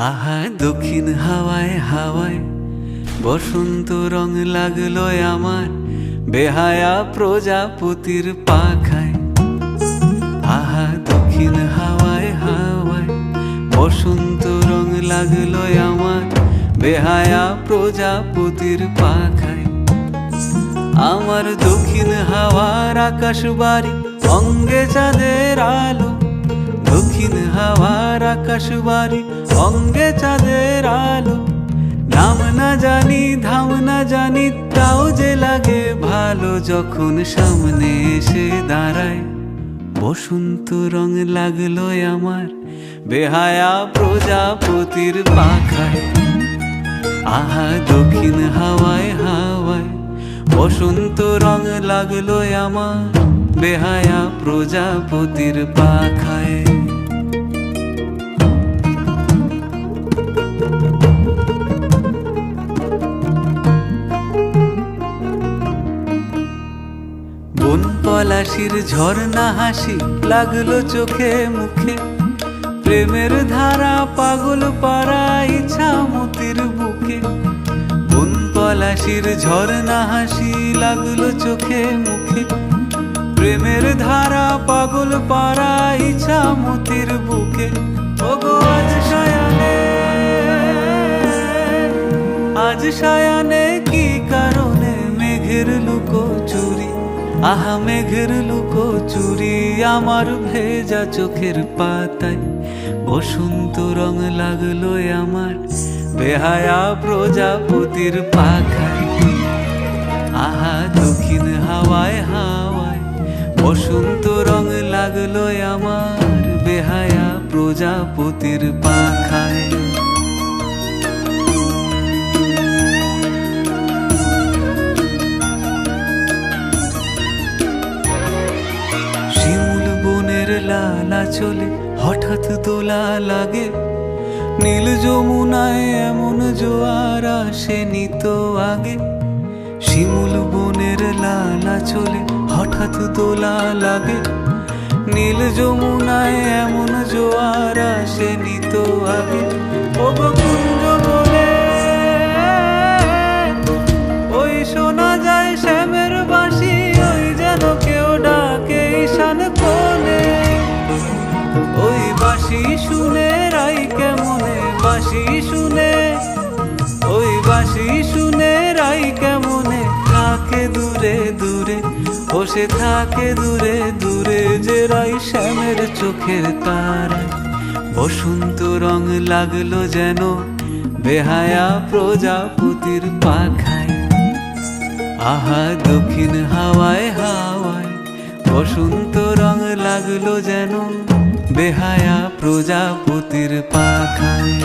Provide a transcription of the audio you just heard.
আহা দক্ষিণ হাওয়ায় হাওয়ায় বসন্ত রং লাগলো আমার বেহায়া প্রজাপতির পাখায়। আহা দক্ষিণ হাওয়ায় হাওয়ায় বসন্ত রং লাগলো আমার বেহায়া প্রজাপতির পাখায়। আমার দক্ষিণ হাওয়ার আকাশ বাড়ি অঙ্গে চাঁদের আলো, দক্ষিণ হাওয়ার আকাশ বাড়ি অঙ্গে চাঁদের আলো। নাম না জানি ধাম না জানি তাও যে লাগে ভালো যখন সামনে এসে দাঁড়ায়। বসন্ত রং লাগলো আমার বেহায়া প্রজাপতির পাখায়। আহা দক্ষিণ হাওয়ায় হাওয়ায় বসন্ত রং লাগলো আমার বেহায়া প্রজাপতির পাখায়। বন পলাশির ঝর্ণা হাসি লাগলো চোখে মুখে, প্রেমের ধারা পাগল পাড়া ইছামতির বুকে। বন পলাশির ঝর্ণা হাসি লাগলো চোখে মুখে, প্রেমের ধারা পাগল পাড়া ইছামতির বুকে। ওগো আজ সায়ানে, আজ সায়ানে কি কারণে মেঘের লুকোচুরি, আহা মেঘের লুকোচুরি আমার ভেজা চোখের পাতায়। বসন্ত রং লাগলো আমার বেহায়া প্রজাপতির পাখায়। আহা দক্ষিণ হাওয়ায় হাওয়ায় বসন্ত রং লাগলো আমার বেহায়া প্রজাপতির পাখায়। শিমুল বনের লালা চলে হঠাৎ দোলা লাগে, নীল যমুনায় এমন জোয়ার আসেনি তো আগে। শিমুল বনের লালা চলে হঠাৎ দোলা লাগে, নীল যমুনায় এমন জোয়ার আসেনি তো আগে। ওগো কুঞ্জ বলে ওই শোনা যায় শ্যামের বাঁশি, ওই যেন কেউ ডাকে ঈশান কোণে। ওই বাঁশি শুনে রাই কেমনে, বাঁশি শুনে, ওই বাঁশি শুনে রাই কেমনে থাকে দূরে দূরে। ও সে থাকে দূরে দূরে যে রাই শ্যামের চোখের তারায়। বসন্ত রং লাগলো যেন বেহায়া প্রজাপতির পাখায়। আহা দক্ষিণ হাওয়ায় হাওয়ায় বসন্ত রং লাগলো যেন বেহায়া প্রজাপতির পাখায়।